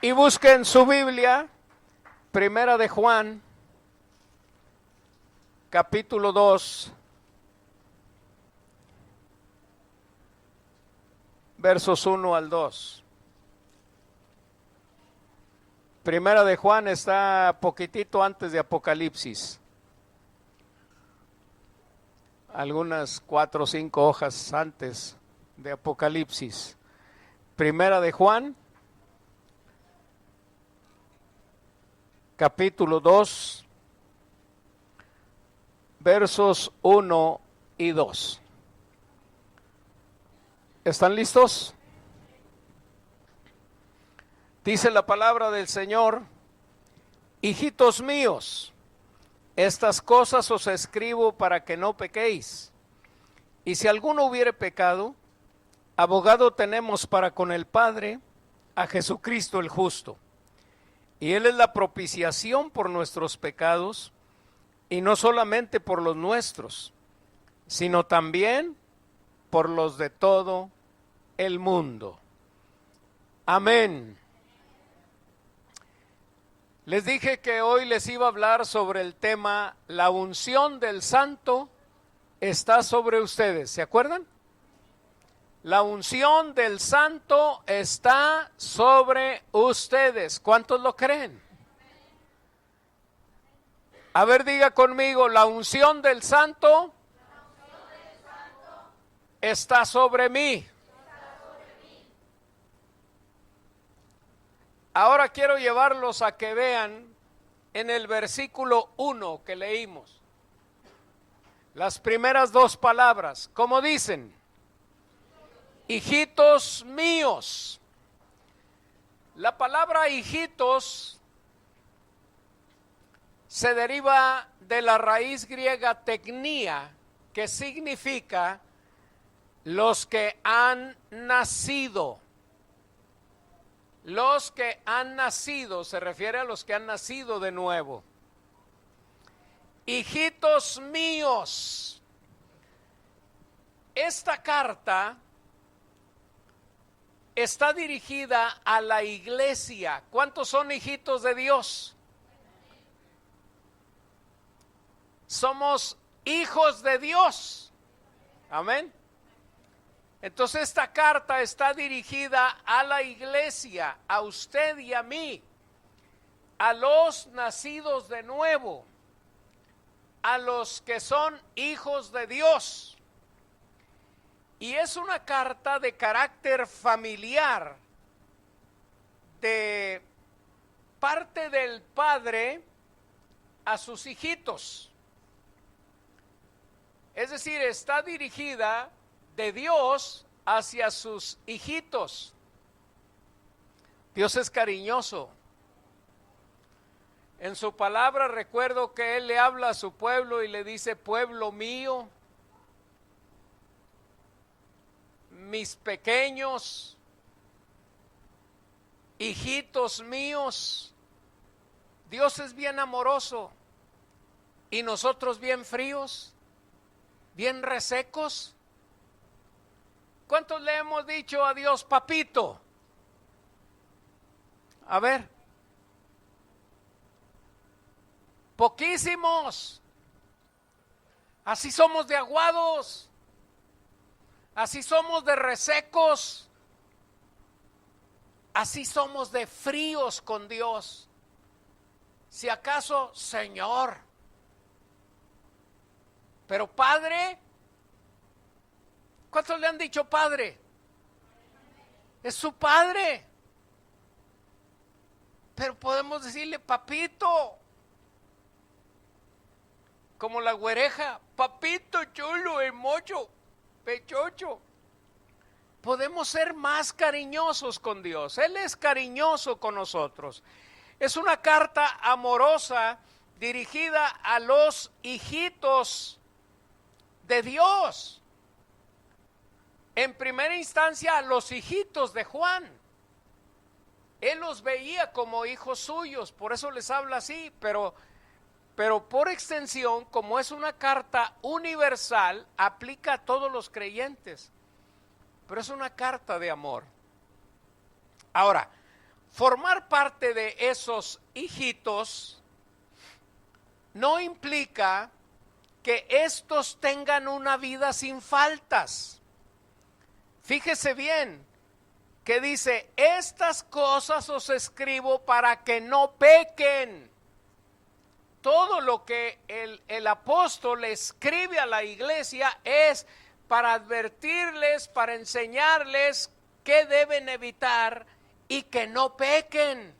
Y busquen su Biblia, Primera de Juan, capítulo 2, versos 1 al 2. Primera de Juan está poquitito antes de Apocalipsis. Algunas 4 o 5 hojas antes de Apocalipsis. Primera de Juan, capítulo 2, versos 1 y 2. ¿Están listos? Dice la palabra del Señor: hijitos míos, estas cosas os escribo para que no pequéis. Y si alguno hubiere pecado, abogado tenemos para con el Padre, a Jesucristo el justo. Y Él es la propiciación por nuestros pecados, y no solamente por los nuestros, sino también por los de todo el mundo. Amén. Les dije que hoy les iba a hablar sobre el tema: la unción del Santo está sobre ustedes. ¿Se acuerdan? La unción del Santo está sobre ustedes. ¿Cuántos lo creen? A ver, diga conmigo: la unción del Santo está sobre mí. Ahora quiero llevarlos a que vean en el versículo 1 que leímos, las primeras 2 palabras, ¿cómo dicen? Hijitos míos. La palabra hijitos se deriva de la raíz griega teknia, que significa los que han nacido. Los que han nacido, se refiere a los que han nacido de nuevo. Hijitos míos. Esta carta está dirigida a la iglesia. ¿Cuántos son hijitos de Dios? Somos hijos de Dios. Amén. Entonces esta carta está dirigida a la iglesia, a usted y a mí, a los nacidos de nuevo, a los que son hijos de Dios. Y es una carta de carácter familiar, de parte del padre a sus hijitos. Es decir, está dirigida de Dios hacia sus hijitos. Dios es cariñoso. En su palabra recuerdo que Él le habla a su pueblo y le dice: pueblo mío, mis pequeños, hijitos míos. Dios es bien amoroso y nosotros bien fríos, bien resecos. ¿Cuántos le hemos dicho a Dios papito? A ver. Poquísimos. Así somos de aguados. Así somos de resecos. Así somos de fríos con Dios. Si acaso, Señor. Pero Padre, ¿cuántos le han dicho Padre? Es su Padre. Pero podemos decirle papito. Como la güereja: papito chulo, hermoso, pechocho. Podemos ser más cariñosos con Dios. Él es cariñoso con nosotros. Es una carta amorosa dirigida a los hijitos de Dios. En primera instancia, a los hijitos de Juan. Él los veía como hijos suyos, por eso les habla así, pero por extensión, como es una carta universal, aplica a todos los creyentes. Pero es una carta de amor. Ahora, formar parte de esos hijitos no implica que estos tengan una vida sin faltas. Fíjese bien que dice, estas cosas os escribo para que no pequen. Todo lo que el apóstol escribe a la iglesia es para advertirles, para enseñarles qué deben evitar y que no pequen.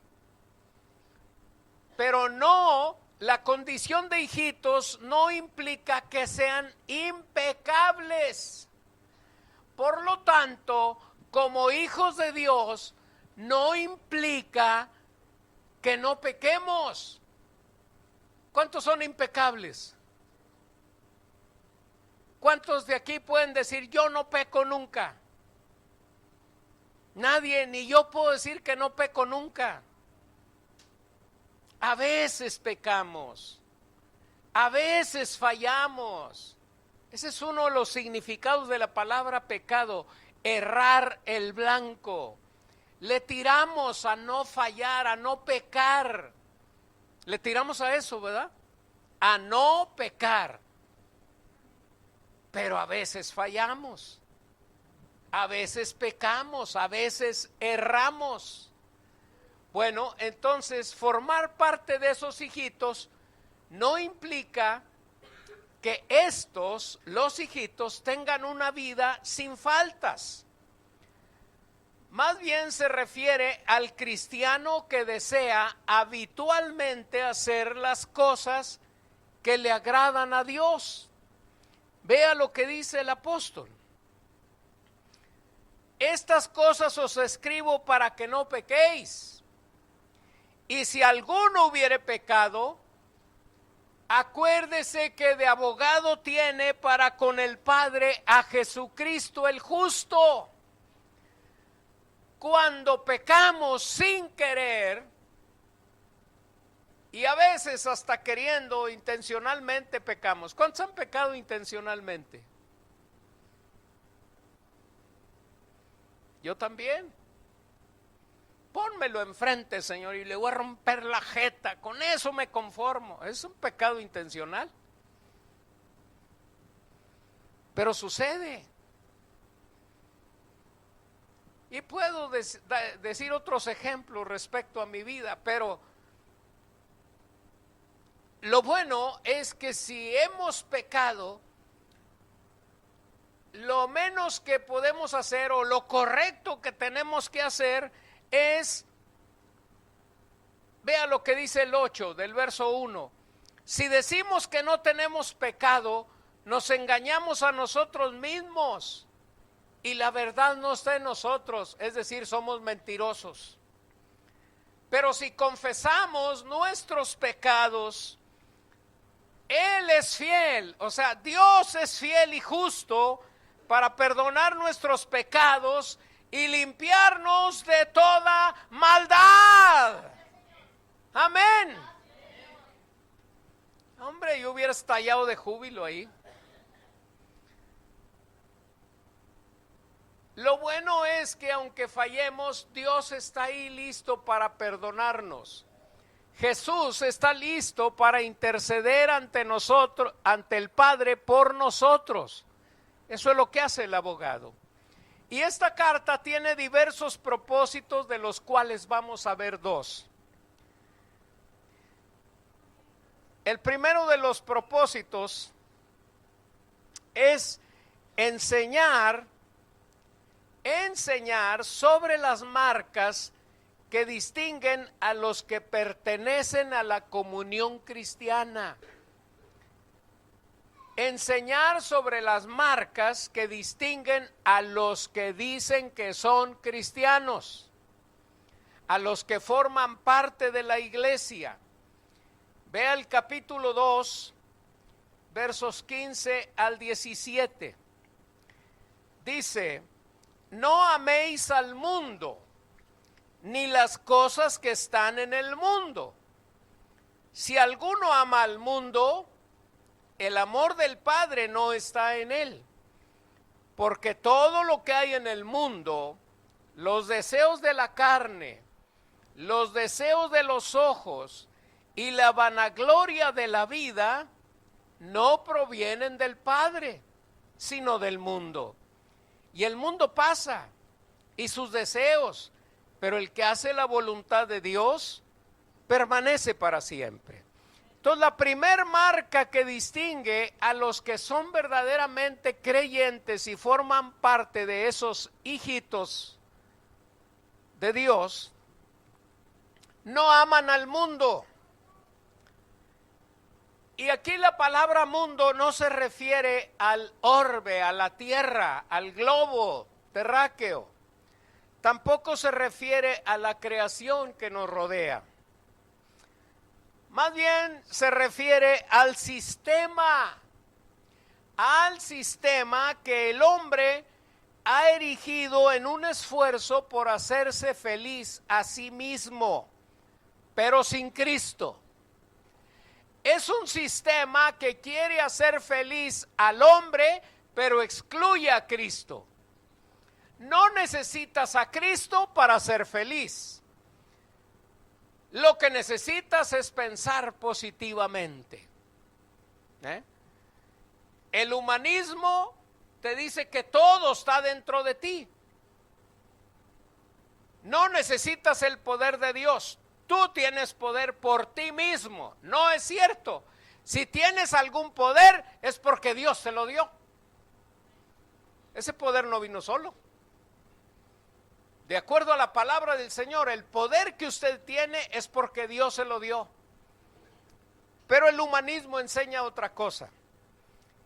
Pero no, la condición de hijitos no implica que sean impecables. Por lo tanto, como hijos de Dios, no implica que no pequemos. ¿Cuántos son impecables? ¿Cuántos de aquí pueden decir, yo no peco nunca? Nadie, ni yo puedo decir que no peco nunca. A veces pecamos, a veces fallamos. Ese es uno de los significados de la palabra pecado, errar el blanco. Le tiramos a no fallar, a no pecar. Le tiramos a eso, ¿verdad? A no pecar. Pero a veces fallamos, a veces pecamos, a veces erramos. Bueno, entonces formar parte de esos hijitos no implica que estos, los hijitos, tengan una vida sin faltas. Más bien se refiere al cristiano que desea habitualmente hacer las cosas que le agradan a Dios. Vea lo que dice el apóstol. Estas cosas os escribo para que no pequéis. Y si alguno hubiere pecado, acuérdese que de abogado tiene para con el Padre a Jesucristo el justo. Cuando pecamos sin querer, y a veces hasta queriendo, intencionalmente pecamos. ¿Cuántos han pecado intencionalmente? Yo también. Pónmelo enfrente, Señor, y le voy a romper la jeta. Con eso me conformo. Es un pecado intencional. Pero sucede. Y puedo decir otros ejemplos respecto a mi vida, pero lo bueno es que si hemos pecado, lo menos que podemos hacer o lo correcto que tenemos que hacer es, vea lo que dice el 8 del verso 1. Si decimos que no tenemos pecado, nos engañamos a nosotros mismos y la verdad no está en nosotros, es decir, somos mentirosos. Pero si confesamos nuestros pecados, Él es fiel, o sea, Dios es fiel y justo para perdonar nuestros pecados y limpiarnos de toda maldad. Amén. Hombre, yo hubiera estallado de júbilo ahí. Lo bueno es que aunque fallemos, Dios está ahí listo para perdonarnos. Jesús está listo para interceder ante nosotros, ante el Padre por nosotros. Eso es lo que hace el abogado. Y esta carta tiene diversos propósitos, de los cuales vamos a ver dos. El primero de los propósitos es enseñar sobre las marcas que distinguen a los que pertenecen a la comunión cristiana. Enseñar sobre las marcas que distinguen a los que dicen que son cristianos, a los que forman parte de la iglesia. Vea el capítulo 2, versos 15 al 17. Dice: no améis al mundo, ni las cosas que están en el mundo. Si alguno ama al mundo, el amor del Padre no está en él. Porque todo lo que hay en el mundo, los deseos de la carne, los deseos de los ojos y la vanagloria de la vida no provienen del Padre, sino del mundo. Y el mundo pasa y sus deseos, pero el que hace la voluntad de Dios permanece para siempre. Entonces, la primer marca que distingue a los que son verdaderamente creyentes y forman parte de esos hijitos de Dios, no aman al mundo. Y aquí la palabra mundo no se refiere al orbe, a la tierra, al globo terráqueo. Tampoco se refiere a la creación que nos rodea. Más bien se refiere al sistema que el hombre ha erigido en un esfuerzo por hacerse feliz a sí mismo, pero sin Cristo. Es un sistema que quiere hacer feliz al hombre, pero excluye a Cristo. No necesitas a Cristo para ser feliz. Lo que necesitas es pensar positivamente. El humanismo te dice que todo está dentro de ti. No necesitas el poder de Dios. Tú tienes poder por ti mismo. No es cierto. Si tienes algún poder es porque Dios te lo dio. Ese poder no vino solo. De acuerdo a la palabra del Señor, el poder que usted tiene es porque Dios se lo dio. Pero el humanismo enseña otra cosa.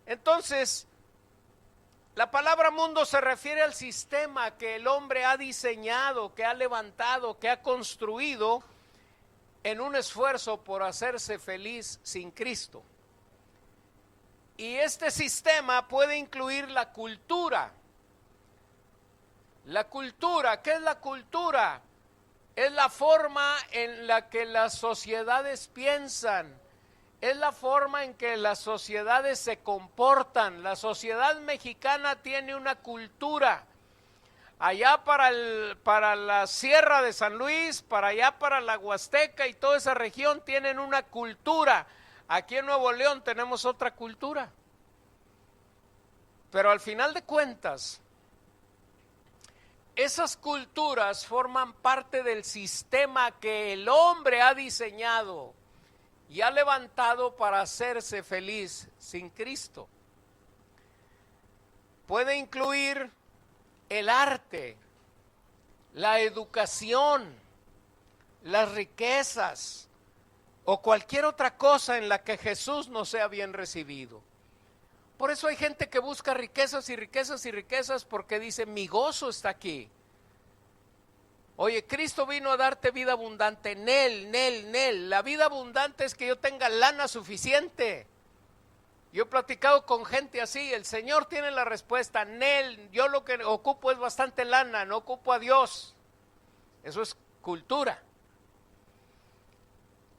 Entonces, la palabra mundo se refiere al sistema que el hombre ha diseñado, que ha levantado, que ha construido en un esfuerzo por hacerse feliz sin Cristo. Y este sistema puede incluir la cultura. La cultura, ¿qué es la cultura? Es la forma en la que las sociedades piensan, es la forma en que las sociedades se comportan. La sociedad mexicana tiene una cultura. Allá para la Sierra de San Luis, para allá para la Huasteca y toda esa región tienen una cultura. Aquí en Nuevo León tenemos otra cultura. Pero al final de cuentas, esas culturas forman parte del sistema que el hombre ha diseñado y ha levantado para hacerse feliz sin Cristo. Puede incluir el arte, la educación, las riquezas o cualquier otra cosa en la que Jesús no sea bien recibido. Por eso hay gente que busca riquezas y riquezas y riquezas porque dice, mi gozo está aquí. Oye, Cristo vino a darte vida abundante. Nel. La vida abundante es que yo tenga lana suficiente. Yo he platicado con gente así, el Señor tiene la respuesta. Nel, yo lo que ocupo es bastante lana, no ocupo a Dios. Eso es cultura.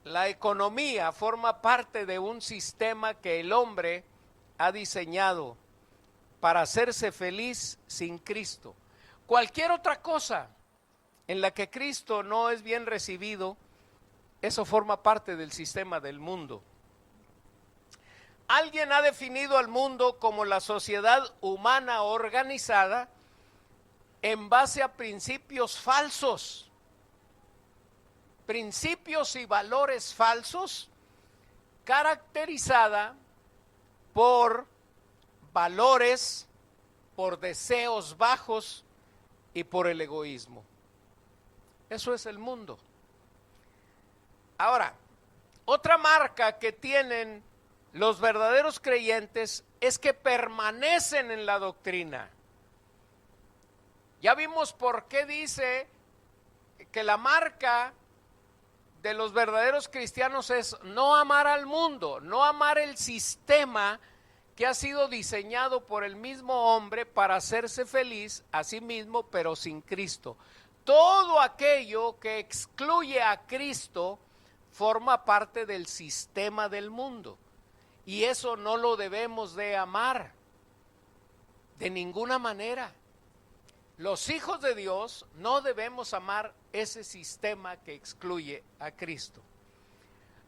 La economía forma parte de un sistema que el hombre ha diseñado para hacerse feliz sin Cristo. Cualquier otra cosa en la que Cristo no es bien recibido, eso forma parte del sistema del mundo. Alguien ha definido al mundo como la sociedad humana organizada en base a principios falsos, principios y valores falsos, caracterizada por valores, por deseos bajos y por el egoísmo. Eso es el mundo. Ahora, otra marca que tienen los verdaderos creyentes es que permanecen en la doctrina. Ya vimos por qué dice que la marca de los verdaderos cristianos es no amar al mundo, no amar el sistema que ha sido diseñado por el mismo hombre para hacerse feliz a sí mismo, pero sin Cristo. Todo aquello que excluye a Cristo forma parte del sistema del mundo. Y eso no lo debemos de amar de ninguna manera. Los hijos de Dios no debemos amar ese sistema que excluye a Cristo.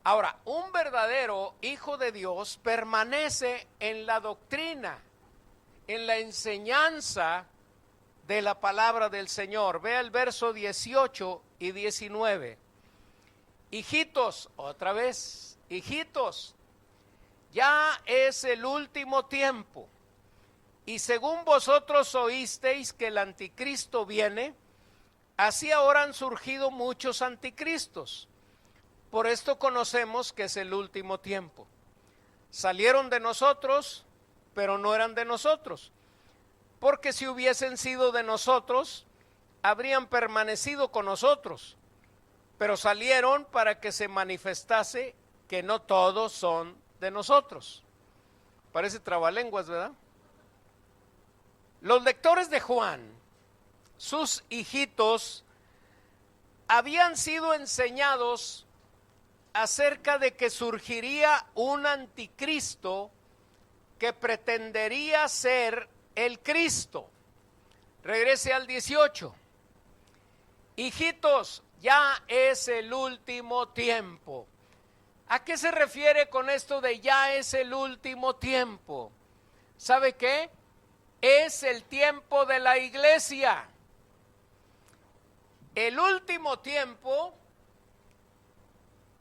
Ahora, un verdadero hijo de Dios permanece en la doctrina, en la enseñanza de la palabra del Señor. Vea el verso 18 y 19. Hijitos, otra vez, hijitos, ya es el último tiempo. Y según vosotros oísteis que el anticristo viene, así ahora han surgido muchos anticristos. Por esto conocemos que es el último tiempo. Salieron de nosotros, pero no eran de nosotros. Porque si hubiesen sido de nosotros, habrían permanecido con nosotros. Pero salieron para que se manifestase que no todos son de nosotros. Parece trabalenguas, ¿verdad? Los lectores de Juan, sus hijitos, habían sido enseñados acerca de que surgiría un anticristo que pretendería ser el Cristo. Regrese al 18. Hijitos, ya es el último tiempo. ¿A qué se refiere con esto de ya es el último tiempo? ¿Sabe qué? Es el tiempo de la iglesia. El último tiempo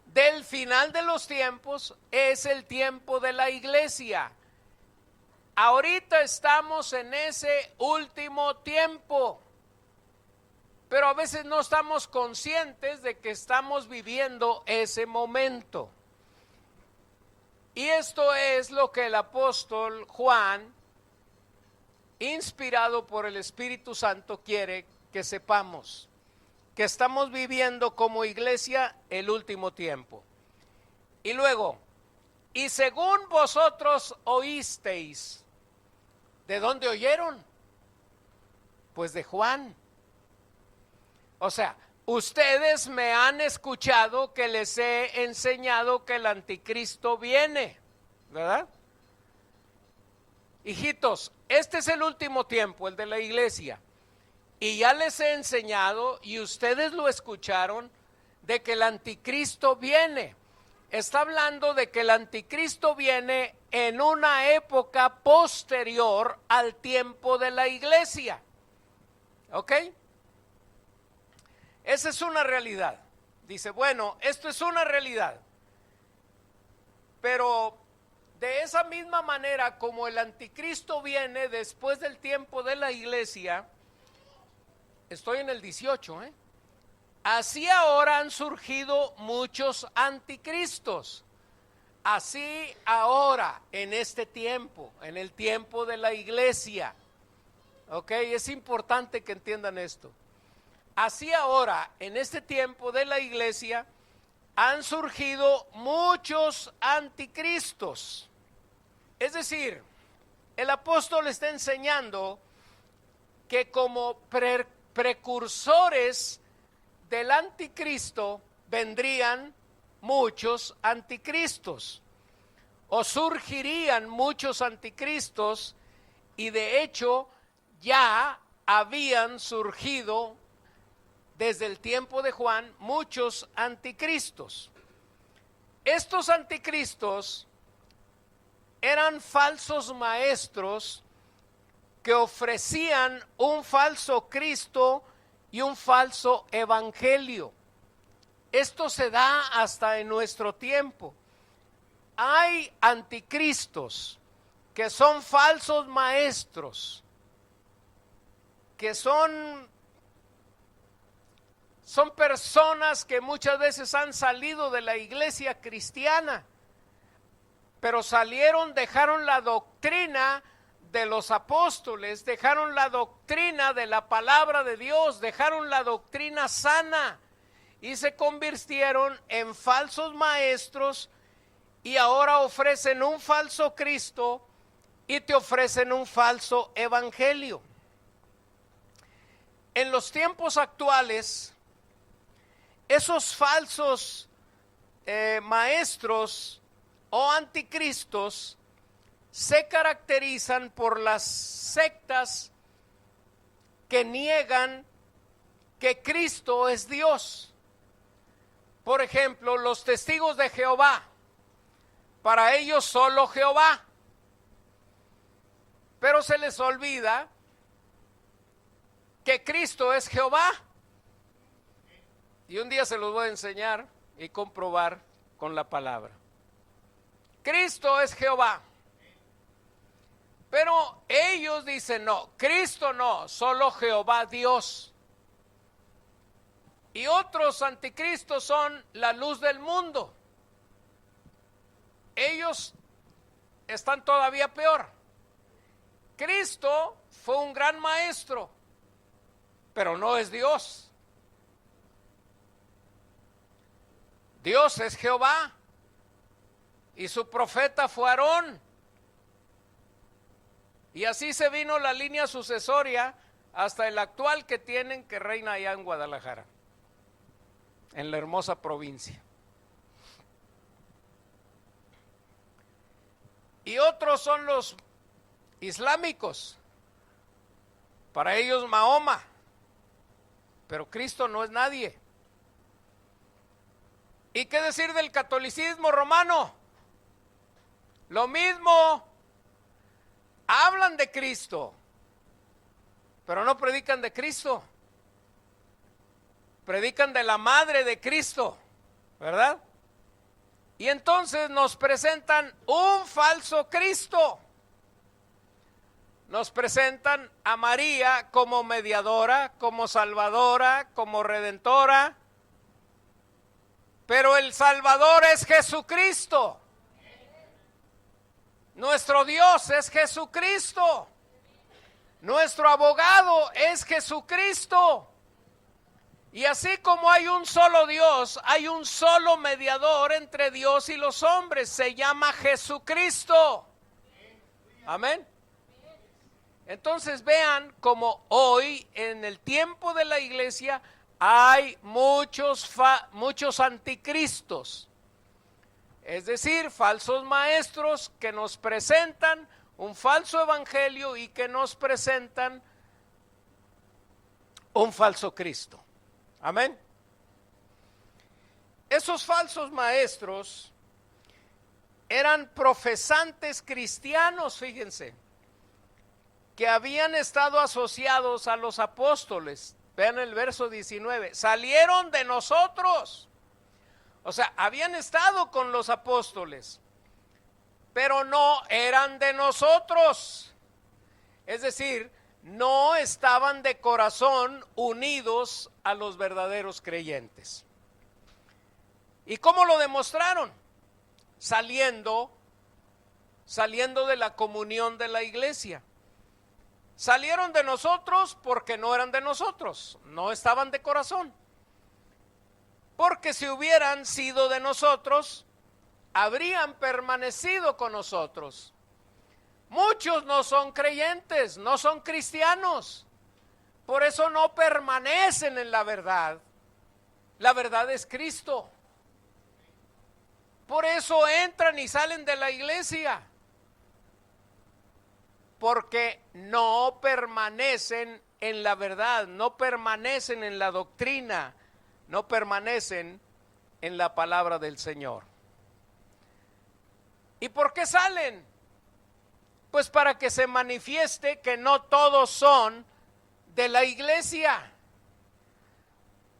del final de los tiempos es el tiempo de la iglesia. Ahorita estamos en ese último tiempo, pero a veces no estamos conscientes de que estamos viviendo ese momento. Y esto es lo que el apóstol Juan, inspirado por el Espíritu Santo, quiere que sepamos, que estamos viviendo como iglesia el último tiempo. Y luego, y según vosotros oísteis, ¿de dónde oyeron? Pues de Juan. O sea, ustedes me han escuchado que les he enseñado que el anticristo viene, ¿verdad? Hijitos, este es el último tiempo, el de la iglesia. Y ya les he enseñado, y ustedes lo escucharon, de que el anticristo viene. Está hablando de que el anticristo viene en una época posterior al tiempo de la iglesia. ¿Ok? Esa es una realidad. Dice, bueno, esto es una realidad. Pero de esa misma manera como el anticristo viene después del tiempo de la iglesia, estoy en el 18, así ahora han surgido muchos anticristos. Así ahora, en este tiempo, en el tiempo de la iglesia. Ok, es importante que entiendan esto. Así ahora, en este tiempo de la iglesia, han surgido muchos anticristos. Es decir, el apóstol está enseñando que como precursores del anticristo vendrían muchos anticristos, o surgirían muchos anticristos, y de hecho ya habían surgido desde el tiempo de Juan muchos anticristos. Estos anticristos eran falsos maestros que ofrecían un falso Cristo y un falso evangelio. Esto se da hasta en nuestro tiempo. Hay anticristos que son falsos maestros, que son personas que muchas veces han salido de la iglesia cristiana, pero salieron, dejaron la doctrina de los apóstoles, dejaron la doctrina de la palabra de Dios, dejaron la doctrina sana y se convirtieron en falsos maestros, y ahora ofrecen un falso Cristo y te ofrecen un falso evangelio. En los tiempos actuales, esos falsos maestros o anticristos se caracterizan por las sectas que niegan que Cristo es Dios. Por ejemplo, los testigos de Jehová, para ellos solo Jehová. Pero se les olvida que Cristo es Jehová. Y un día se los voy a enseñar y comprobar con la palabra. Cristo es Jehová. Pero ellos dicen no, Cristo no, solo Jehová Dios. Y otros anticristos son la luz del mundo. Ellos están todavía peor. Cristo fue un gran maestro, pero no es Dios. Dios es Jehová y su profeta fue Aarón. Y así se vino la línea sucesoria hasta el actual que tienen, que reina allá en Guadalajara, en la hermosa provincia. Y otros son los islámicos, para ellos Mahoma, pero Cristo no es nadie. ¿Y qué decir del catolicismo romano? Lo mismo, hablan de Cristo, pero no predican de Cristo, predican de la madre de Cristo, ¿verdad? Y entonces nos presentan un falso Cristo. Nos presentan a María como mediadora, como salvadora, como redentora. Pero el Salvador es Jesucristo. Nuestro Dios es Jesucristo. Nuestro abogado es Jesucristo. Y así como hay un solo Dios, hay un solo mediador entre Dios y los hombres. Se llama Jesucristo. Amén. Entonces vean como hoy en el tiempo de la iglesia hay muchos anticristos. Es decir, falsos maestros que nos presentan un falso evangelio y que nos presentan un falso Cristo. Amén. Esos falsos maestros eran profesantes cristianos, fíjense, que habían estado asociados a los apóstoles. Vean el verso 19, salieron de nosotros. O sea, habían estado con los apóstoles, pero no eran de nosotros. Es decir, no estaban de corazón unidos a los verdaderos creyentes. ¿Y cómo lo demostraron? Saliendo de la comunión de la iglesia. Salieron de nosotros porque no eran de nosotros, no estaban de corazón. Porque si hubieran sido de nosotros, habrían permanecido con nosotros. Muchos no son creyentes, no son cristianos, por eso no permanecen en la verdad. La verdad es Cristo. Por eso entran y salen de la iglesia, porque no permanecen en la verdad, no permanecen en la doctrina, no permanecen en la palabra del Señor. ¿Y por qué salen? Pues para que se manifieste que no todos son de la iglesia.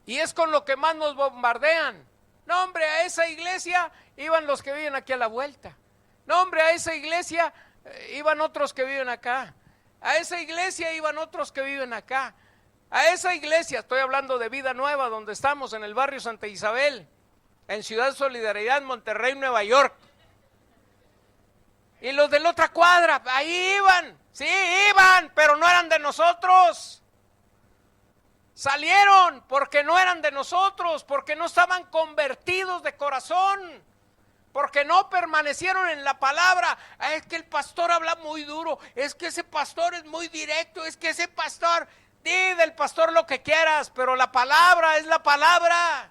Y es con lo que más nos bombardean. No, hombre, a esa iglesia iban los que viven aquí a la vuelta. No, hombre, a esa iglesia iban otros que viven acá. A esa iglesia iban otros que viven acá. A esa iglesia, estoy hablando de Vida Nueva, donde estamos en el barrio Santa Isabel, en Ciudad Solidaridad, Monterrey, Nueva York. Y los de la otra cuadra, ahí iban, sí, iban, pero no eran de nosotros. Salieron porque no eran de nosotros, porque no estaban convertidos de corazón, porque no permanecieron en la palabra. Es que el pastor habla muy duro, es que ese pastor es muy directo, es que ese pastor, di del pastor lo que quieras, pero la palabra es la palabra.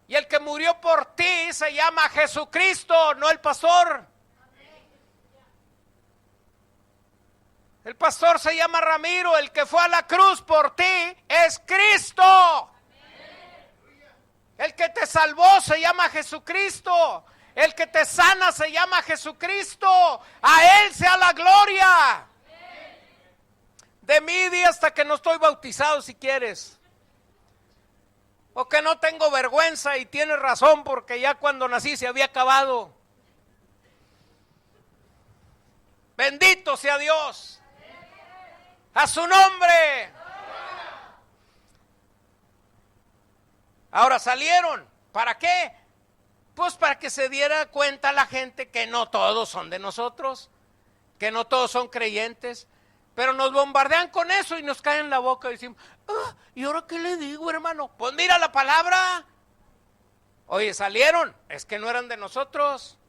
Y el que murió por ti se llama Jesucristo, no el pastor. El pastor se llama Ramiro, el que fue a la cruz por ti es Cristo. El que te salvó se llama Jesucristo. El que te sana se llama Jesucristo. A Él sea la gloria. De mí di hasta que no estoy bautizado si quieres. O que no tengo vergüenza y tienes razón porque ya cuando nací se había acabado. Bendito sea Dios. A su nombre. Ahora salieron. ¿Para qué? Pues para que se diera cuenta la gente que no todos son de nosotros, que no todos son creyentes, pero nos bombardean con eso y nos caen en la boca y decimos, ¿y ahora qué le digo, hermano? Pues mira la palabra. Oye, salieron, es que no eran de nosotros,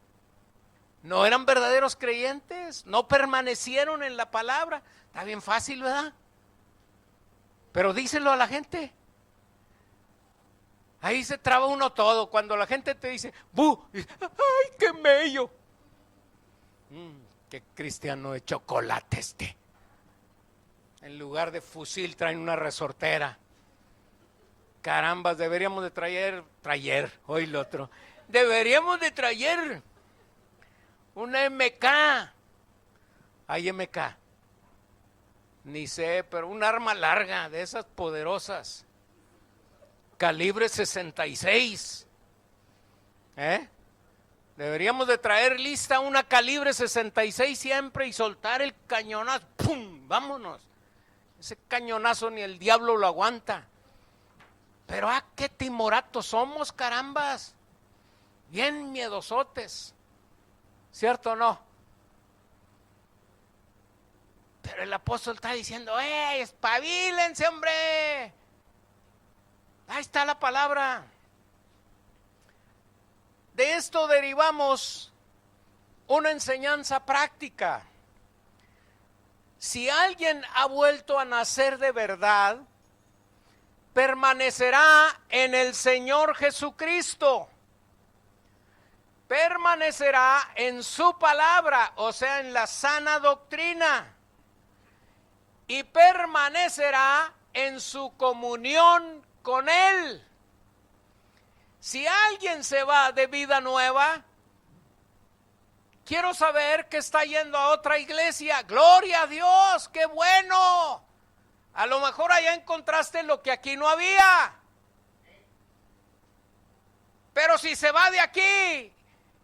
no eran verdaderos creyentes, no permanecieron en la palabra. Está bien fácil, ¿verdad? Pero díselo a la gente. Ahí se traba uno todo, cuando la gente te dice, ¡bu! ¡Ay, qué mello! Qué cristiano de chocolate este. En lugar de fusil traen una resortera. Carambas, deberíamos de traer, hoy lo otro. Deberíamos de traer una MK. Hay MK. Ni sé, pero un arma larga, de esas poderosas. Calibre 66. Deberíamos de traer lista una calibre 66 siempre y soltar el cañonazo. ¡Pum! Vámonos. Ese cañonazo ni el diablo lo aguanta. Pero qué timoratos somos, carambas. Bien miedosotes. ¿Cierto o no? Pero el apóstol está diciendo, espabilense, hombre. Ahí está la palabra. De esto derivamos una enseñanza práctica. Si alguien ha vuelto a nacer de verdad, permanecerá en el Señor Jesucristo. Permanecerá en su palabra, o sea, en la sana doctrina. Y permanecerá en su comunión con Él. Si alguien se va de Vida Nueva, quiero saber que está yendo a otra iglesia. ¡Gloria a Dios! ¡Qué bueno! A lo mejor allá encontraste lo que aquí no había. Pero si se va de aquí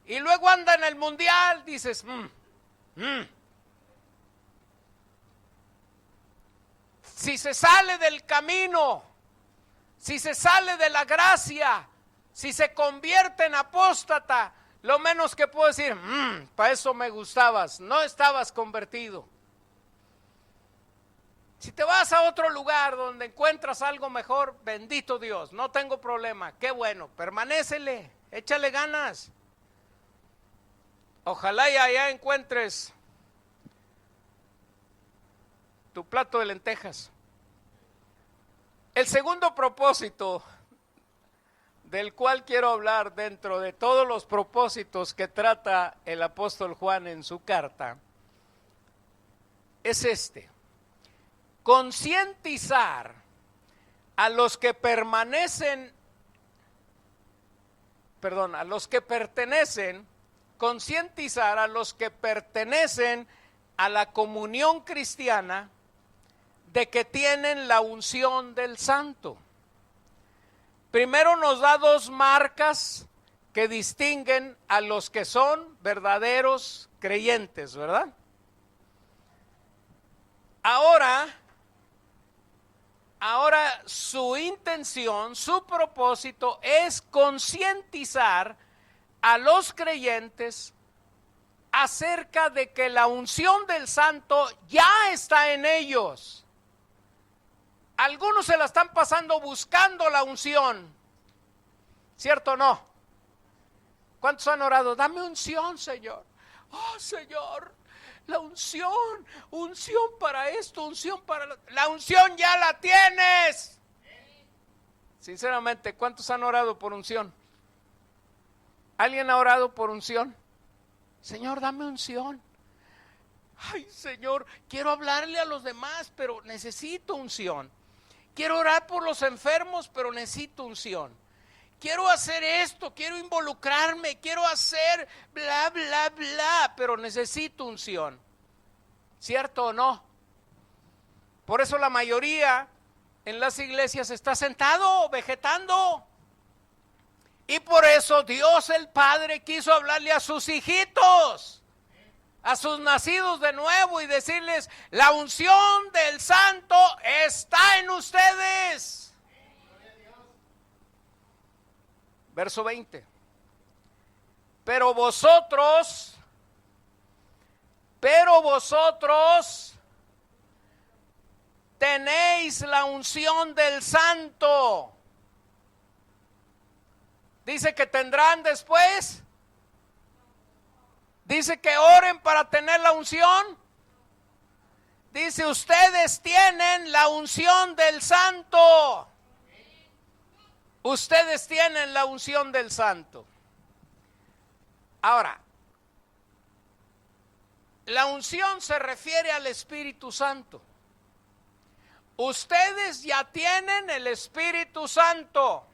y luego anda en el mundial, dices, Si se sale del camino, si se sale de la gracia, si se convierte en apóstata, lo menos que puedo decir, para eso me gustabas, no estabas convertido. Si te vas a otro lugar donde encuentras algo mejor, bendito Dios, no tengo problema, qué bueno, permanécele, échale ganas. Ojalá y allá encuentres tu plato de lentejas. El segundo propósito del cual quiero hablar dentro de todos los propósitos que trata el apóstol Juan en su carta es este: concientizar a los que pertenecen, concientizar a los que pertenecen a la comunión cristiana de que tienen la unción del Santo. Primero nos da dos marcas que distinguen a los que son verdaderos creyentes, ¿verdad? Ahora su intención, su propósito es concientizar a los creyentes acerca de que la unción del Santo ya está en ellos. Algunos se la están pasando buscando la unción, ¿cierto o no? ¿Cuántos han orado? Dame unción, Señor. Oh, Señor, la unción para esto, unción para la unción ya la tienes. Sinceramente, ¿cuántos han orado por unción? ¿Alguien ha orado por unción? Señor, dame unción. Ay, Señor, quiero hablarle a los demás, pero necesito unción. Quiero orar por los enfermos, pero necesito unción. Quiero hacer esto, quiero involucrarme, quiero hacer bla, bla, bla, pero necesito unción. ¿Cierto o no? Por eso la mayoría en las iglesias está sentado, vegetando. Y por eso Dios el Padre quiso hablarle a sus hijitos, a sus nacidos de nuevo, y decirles: la unción del Santo está en ustedes. Verso 20. Pero vosotros tenéis la unción del Santo. Dice que tendrán después. Dice que oren para tener la unción. Dice: ustedes tienen la unción del Santo. Ustedes tienen la unción del Santo. Ahora, la unción se refiere al Espíritu Santo. Ustedes ya tienen el Espíritu Santo.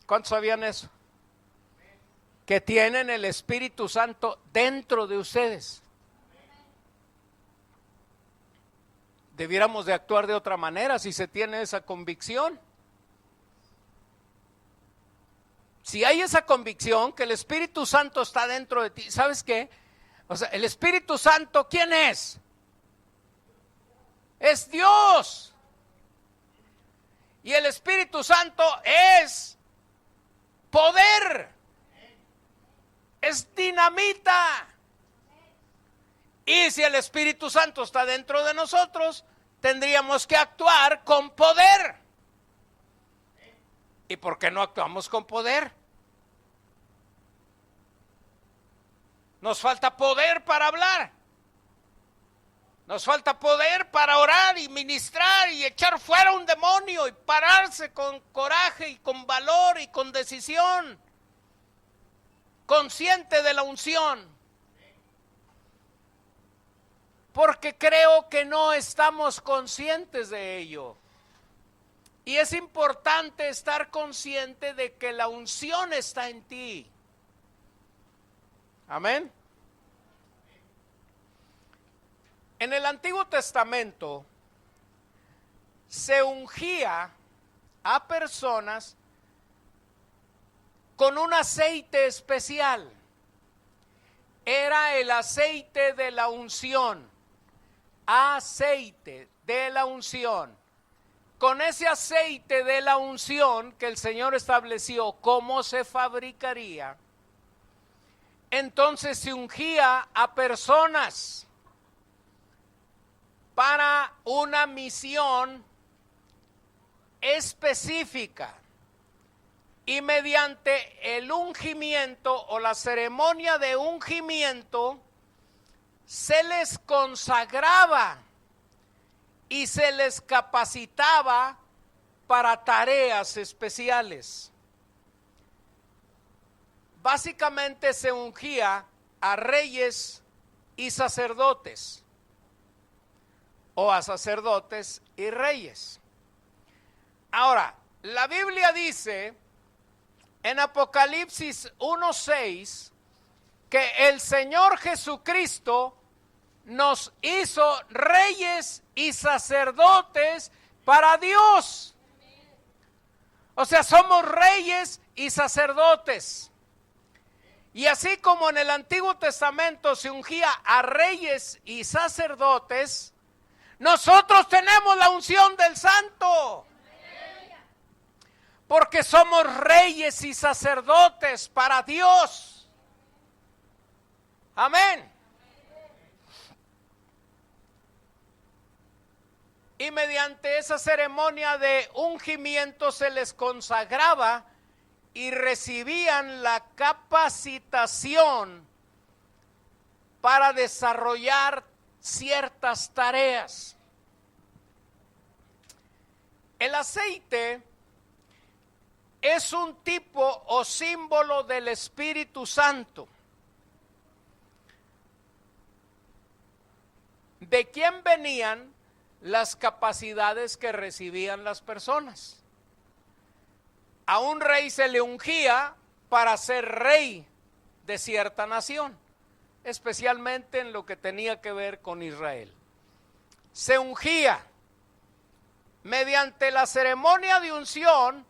¿Cuántos sabían eso? Que tienen el Espíritu Santo dentro de ustedes. Debiéramos de actuar de otra manera si se tiene esa convicción. Si hay esa convicción que el Espíritu Santo está dentro de ti, ¿sabes qué? O sea, el Espíritu Santo, ¿quién es? Es Dios. Y el Espíritu Santo es poder. Es dinamita. Y si el Espíritu Santo está dentro de nosotros, tendríamos que actuar con poder. ¿Y por qué no actuamos con poder? Nos falta poder para hablar. Nos falta poder para orar y ministrar y echar fuera un demonio y pararse con coraje y con valor y con decisión, consciente de la unción. Porque creo que no estamos conscientes de ello. Y es importante estar consciente de que la unción está en ti. Amén. En el Antiguo Testamento se ungía a personas con un aceite especial. Era el aceite de la unción. Aceite de la unción. Con ese aceite de la unción que el Señor estableció cómo se fabricaría, entonces se ungía a personas para una misión específica, y mediante el ungimiento o la ceremonia de ungimiento se les consagraba y se les capacitaba para tareas especiales. Básicamente se ungía a reyes y sacerdotes, o a sacerdotes y reyes. Ahora, la Biblia dice en Apocalipsis 1:6 que el Señor Jesucristo nos hizo reyes y sacerdotes para Dios. O sea, somos reyes y sacerdotes. Y así como en el Antiguo Testamento se ungía a reyes y sacerdotes, nosotros tenemos la unción del Santo. Porque somos reyes y sacerdotes para Dios. Amén. Y mediante esa ceremonia de ungimiento se les consagraba y recibían la capacitación para desarrollar ciertas tareas. El aceite es un tipo o símbolo del Espíritu Santo. ¿de quién venían las capacidades que recibían las personas? A un rey se le ungía para ser rey de cierta nación, especialmente en lo que tenía que ver con Israel. Se ungía. Mediante la ceremonia de unción,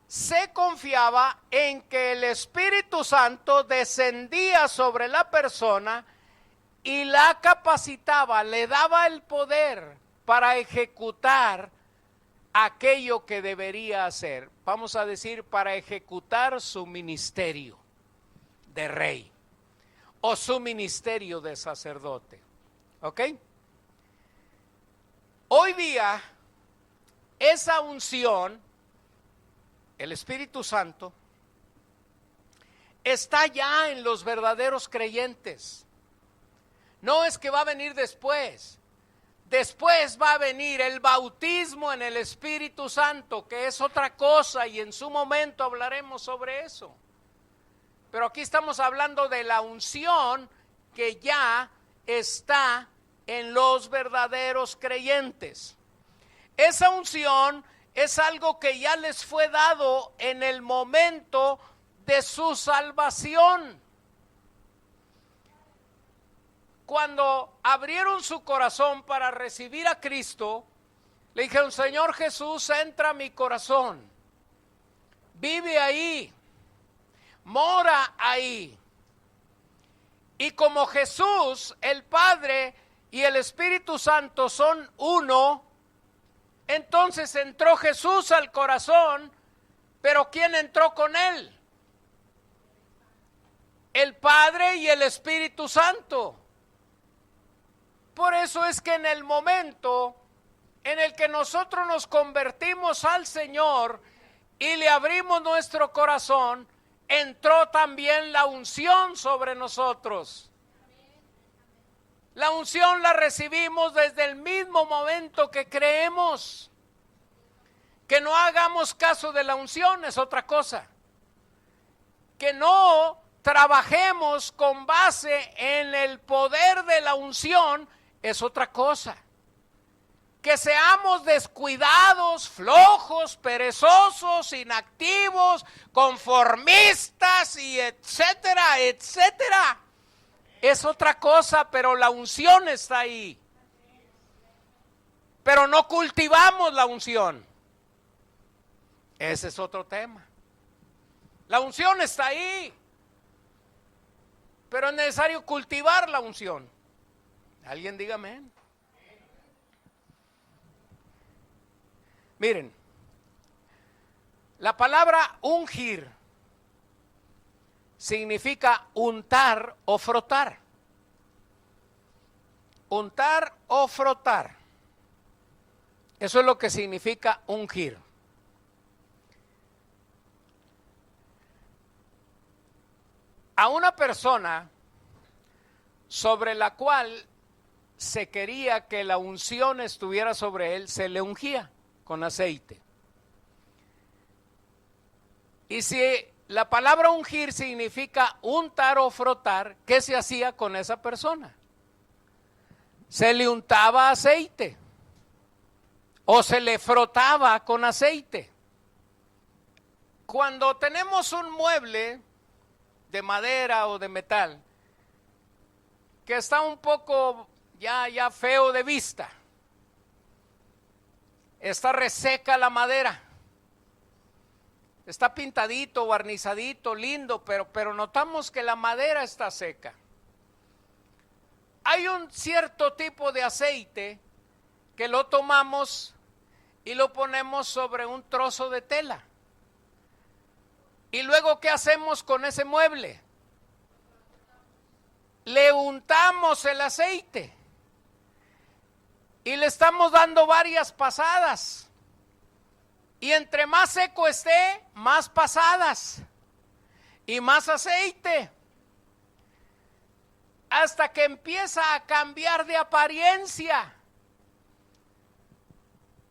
se confiaba en que el Espíritu Santo descendía sobre la persona y la capacitaba, le daba el poder para ejecutar aquello que debería hacer. Vamos a decir, para ejecutar su ministerio de rey o su ministerio de sacerdote. ¿Ok? Hoy día, esa unción, el Espíritu Santo, está ya en los verdaderos creyentes. No es que va a venir después. Después va a venir el bautismo en el Espíritu Santo, que es otra cosa, y en su momento hablaremos sobre eso. Pero aquí estamos hablando de la unción que ya está en los verdaderos creyentes. Esa unción es algo que ya les fue dado en el momento de su salvación. Cuando abrieron su corazón para recibir a Cristo, le dijeron: Señor Jesús, entra a mi corazón, vive ahí, mora ahí. Y como Jesús, el Padre y el Espíritu Santo son uno, entonces entró Jesús al corazón, pero ¿quién entró con él? El Padre y el Espíritu Santo. Por eso es que en el momento en el que nosotros nos convertimos al Señor y le abrimos nuestro corazón, entró también la unción sobre nosotros. La unción la recibimos desde el mismo momento que creemos. Que no hagamos caso de la unción es otra cosa. Que no trabajemos con base en el poder de la unción es otra cosa. Que seamos descuidados, flojos, perezosos, inactivos, conformistas y etcétera, etcétera, es otra cosa, pero la unción está ahí. Pero no cultivamos la unción. Ese es otro tema. La unción está ahí, pero es necesario cultivar la unción. Alguien diga amén. Miren, la palabra ungir significa untar o frotar. Untar o frotar. Eso es lo que significa ungir. A una persona sobre la cual se quería que la unción estuviera sobre él, se le ungía con aceite. Y si la palabra ungir significa untar o frotar, ¿qué se hacía con esa persona? Se le untaba aceite o se le frotaba con aceite. Cuando tenemos un mueble de madera o de metal que está un poco ya feo de vista, está reseca la madera, está pintadito, barnizadito, lindo, pero notamos que la madera está seca. Hay un cierto tipo de aceite que lo tomamos y lo ponemos sobre un trozo de tela. Y luego, ¿qué hacemos con ese mueble? Le untamos el aceite y le estamos dando varias pasadas. Y entre más seco esté, más pasadas y más aceite, hasta que empieza a cambiar de apariencia.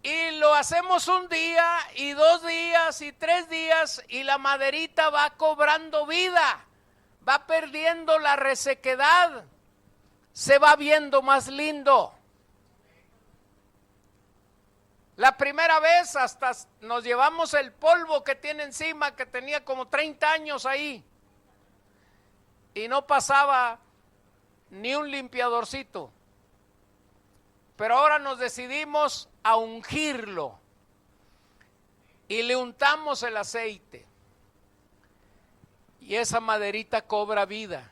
Y lo hacemos un día y 2 días y 3 días y la maderita va cobrando vida, va perdiendo la resequedad, se va viendo más lindo. La primera vez hasta nos llevamos el polvo que tiene encima, que tenía como 30 años ahí. Y no pasaba ni un limpiadorcito. Pero ahora nos decidimos a ungirlo. Y le untamos el aceite. Y esa maderita cobra vida.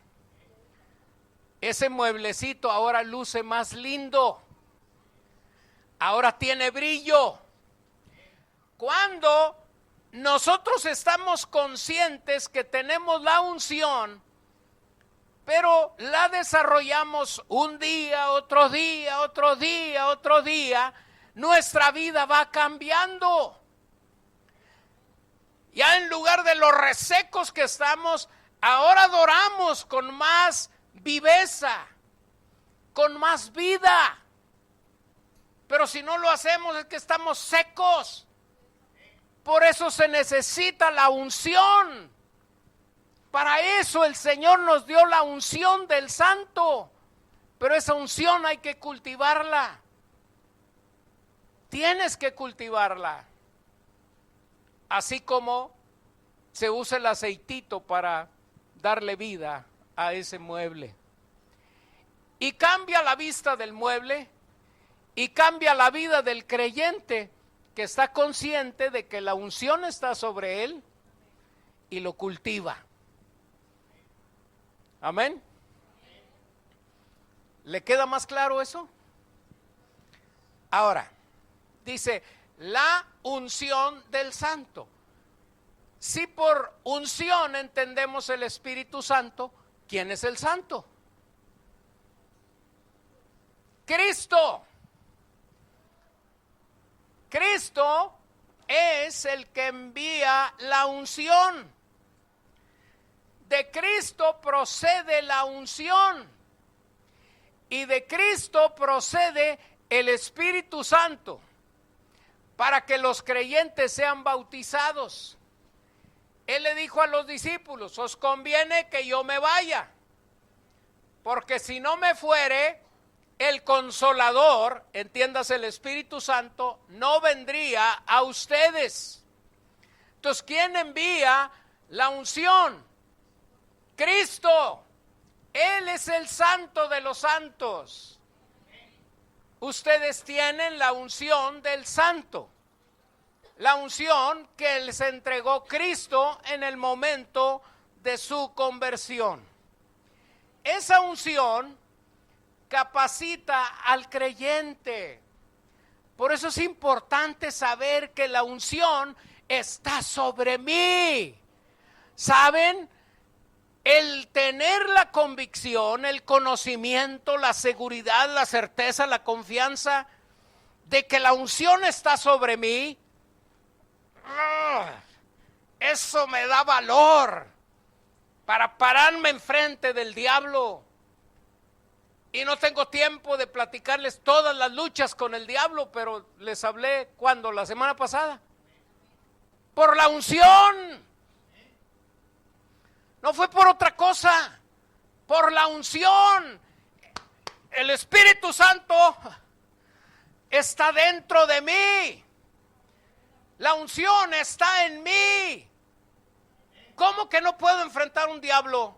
Ese mueblecito ahora luce más lindo. Ahora tiene brillo. Cuando nosotros estamos conscientes que tenemos la unción, pero la desarrollamos un día, otro día, otro día, otro día, nuestra vida va cambiando. Ya en lugar de los resecos que estamos, ahora adoramos con más viveza, con más vida. Pero si no lo hacemos es que estamos secos. Por eso se necesita la unción. Para eso el Señor nos dio la unción del Santo. Pero esa unción hay que cultivarla. Tienes que cultivarla. Así como se usa el aceitito para darle vida a ese mueble. Y cambia la vista del mueble. Y cambia la vida del creyente que está consciente de que la unción está sobre él y lo cultiva. Amén. ¿Le queda más claro eso? Ahora, dice, la unción del Santo. Si por unción entendemos el Espíritu Santo, ¿quién es el Santo? Cristo. Cristo es el que envía la unción. De Cristo procede la unción. Y de Cristo procede el Espíritu Santo. Para que los creyentes sean bautizados. Él le dijo a los discípulos, os conviene que yo me vaya. Porque si no me fuere, el Consolador, entiéndase el Espíritu Santo, no vendría a ustedes. Entonces, ¿quién envía la unción? Cristo. Él es el Santo de los santos. Ustedes tienen la unción del Santo. La unción que les entregó Cristo en el momento de su conversión. Esa unción capacita al creyente. Por eso es importante saber que la unción está sobre mí. ¿Saben? El tener la convicción, el conocimiento, la seguridad, la certeza, la confianza de que la unción está sobre mí, eso me da valor para pararme enfrente del diablo. Y no tengo tiempo de platicarles todas las luchas con el diablo, pero les hablé cuando la semana pasada. Por la unción. No fue por otra cosa, por la unción. El Espíritu Santo está dentro de mí. La unción está en mí. ¿Cómo que no puedo enfrentar un diablo?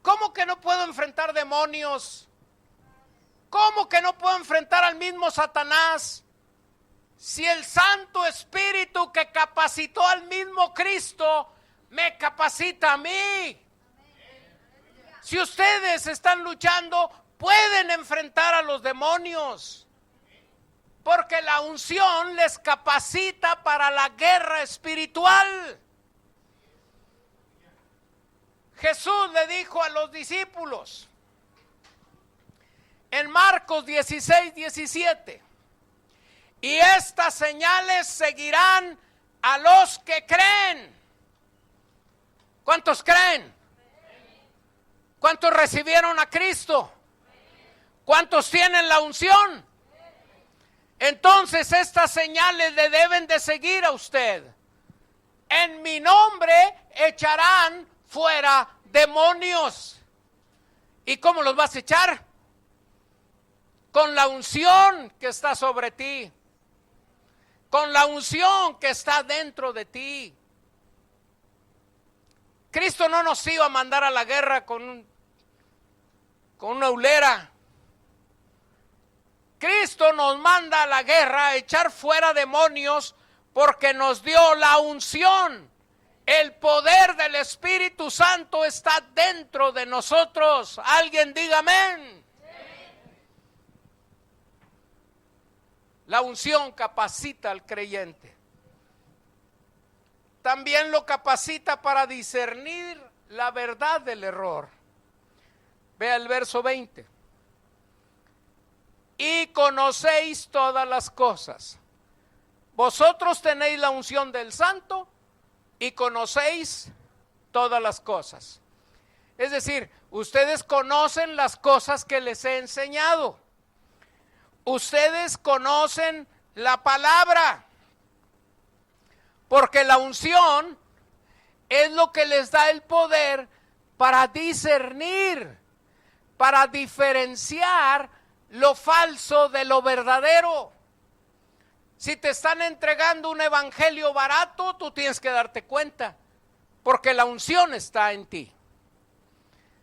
¿Cómo que no puedo enfrentar demonios? ¿Cómo que no puedo enfrentar al mismo Satanás? Si el Santo Espíritu que capacitó al mismo Cristo me capacita a mí. Si ustedes están luchando, pueden enfrentar a los demonios. Porque la unción les capacita para la guerra espiritual. Jesús le dijo a los discípulos en Marcos 16, 17, y estas señales seguirán a los que creen. ¿Cuántos creen? ¿Cuántos recibieron a Cristo? ¿Cuántos tienen la unción? Entonces estas señales le deben de seguir a usted. En mi nombre echarán fuera demonios. ¿Y cómo los vas a echar? Con la unción que está sobre ti, con la unción que está dentro de ti. Cristo no nos iba a mandar a la guerra con una hulera. Cristo nos manda a la guerra a echar fuera demonios porque nos dio la unción. El poder del Espíritu Santo está dentro de nosotros. Alguien diga amén. La unción capacita al creyente. También lo capacita para discernir la verdad del error. Vea el verso 20. Y conocéis todas las cosas. Vosotros tenéis la unción del Santo y conocéis todas las cosas. Es decir, ustedes conocen las cosas que les he enseñado. Ustedes conocen la palabra. Porque la unción es lo que les da el poder para discernir, para diferenciar lo falso de lo verdadero. Si te están entregando un evangelio barato, tú tienes que darte cuenta, porque la unción está en ti.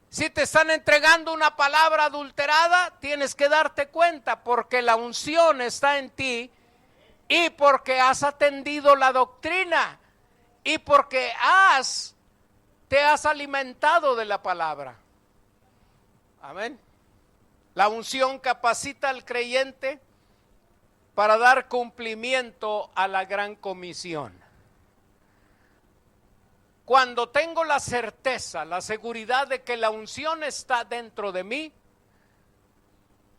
Si te están entregando una palabra adulterada, tienes que darte cuenta, porque la unción está en ti y porque has atendido la doctrina y porque te has alimentado de la palabra. Amén. La unción capacita al creyente para dar cumplimiento a la gran comisión. Cuando tengo la certeza, la seguridad de que la unción está dentro de mí,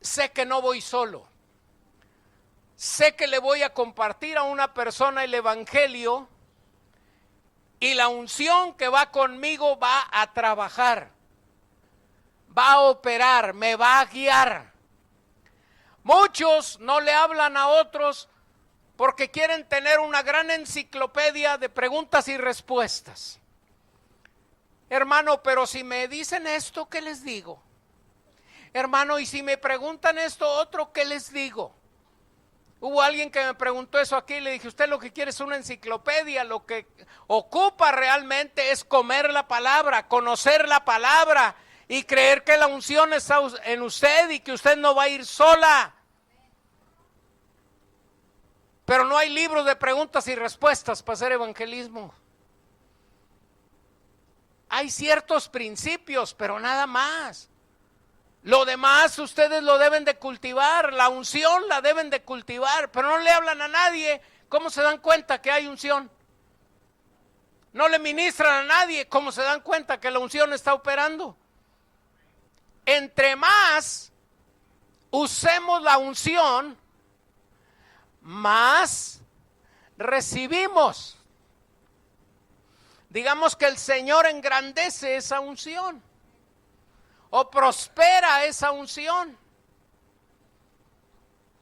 sé que no voy solo. Sé que le voy a compartir a una persona el evangelio y la unción que va conmigo va a trabajar, va a operar, me va a guiar. Muchos no le hablan a otros porque quieren tener una gran enciclopedia de preguntas y respuestas. Hermano, pero si me dicen esto, ¿qué les digo? Hermano, y si me preguntan esto otro, ¿qué les digo? Hubo alguien que me preguntó eso aquí y le dije, usted lo que quiere es una enciclopedia, lo que ocupa realmente es comer la palabra, conocer la palabra y creer que la unción está en usted y que usted no va a ir sola. Pero no hay libros de preguntas y respuestas para hacer evangelismo. Hay ciertos principios, pero nada más. Lo demás ustedes lo deben de cultivar, la unción la deben de cultivar, pero no le hablan a nadie. ¿Cómo se dan cuenta que hay unción? No le ministran a nadie. ¿Cómo se dan cuenta que la unción está operando? Entre más usemos la unción, más recibimos. Digamos que el Señor engrandece esa unción o prospera esa unción,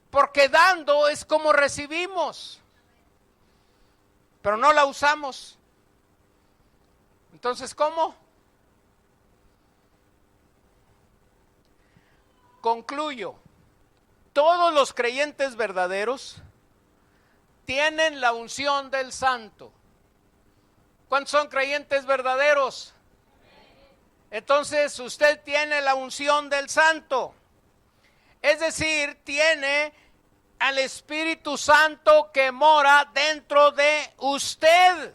porque dando es como recibimos, pero no la usamos. Entonces, ¿cómo? Concluyo, todos los creyentes verdaderos tienen la unción del Santo. ¿Cuántos son creyentes verdaderos? Entonces usted tiene la unción del Santo, es decir, tiene al Espíritu Santo que mora dentro de usted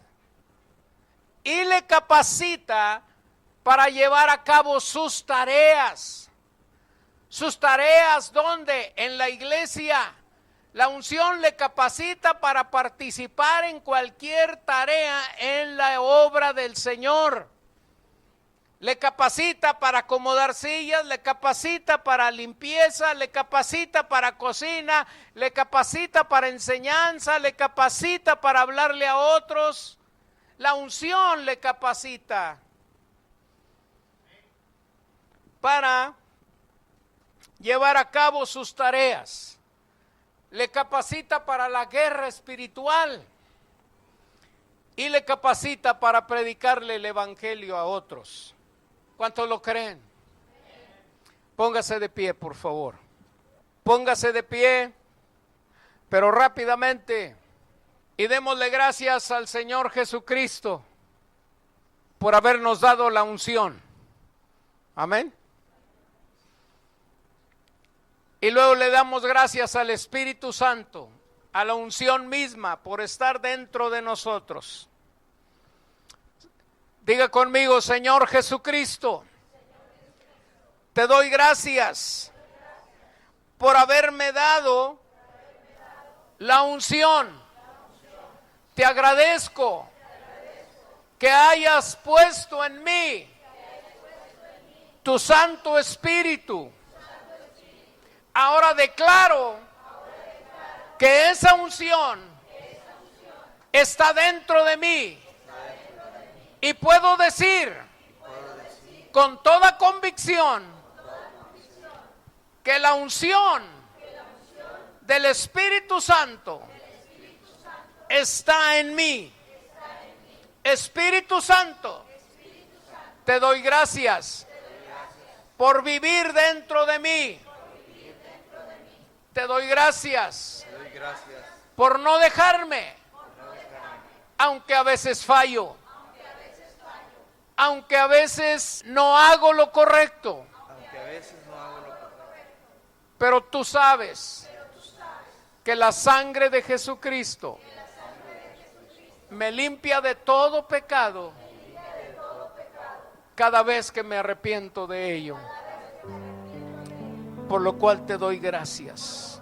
y le capacita para llevar a cabo sus tareas. Sus tareas, ¿dónde? En la iglesia. La unción le capacita para participar en cualquier tarea en la obra del Señor. Le capacita para acomodar sillas, le capacita para limpieza, le capacita para cocina, le capacita para enseñanza, le capacita para hablarle a otros. La unción le capacita para llevar a cabo sus tareas. Le capacita para la guerra espiritual y le capacita para predicarle el evangelio a otros. ¿Cuántos lo creen? Póngase de pie, por favor. Póngase de pie, pero rápidamente. Y démosle gracias al Señor Jesucristo por habernos dado la unción. Amén. Y luego le damos gracias al Espíritu Santo, a la unción misma, por estar dentro de nosotros. Diga conmigo: Señor Jesucristo, te doy gracias por haberme dado la unción. Te agradezco que hayas puesto en mí tu Santo Espíritu. Ahora declaro que esa unción está dentro de mí. Y puedo decir con toda convicción que la unción del Espíritu Santo está en mí. Espíritu Santo, te doy gracias por vivir dentro de mí. Te doy gracias por no dejarme, aunque a veces fallo, aunque a veces no hago lo correcto, pero tú sabes que la sangre de Jesucristo me limpia de todo pecado cada vez que me arrepiento de ello, por lo cual te doy gracias.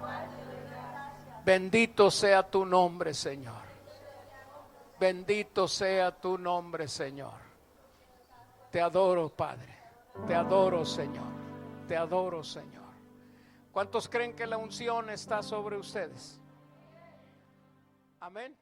Bendito sea tu nombre, Señor. Bendito sea tu nombre, Señor. Te adoro, Padre. Te adoro, Señor. Te adoro, Señor. ¿Cuántos creen que la unción está sobre ustedes? Amén.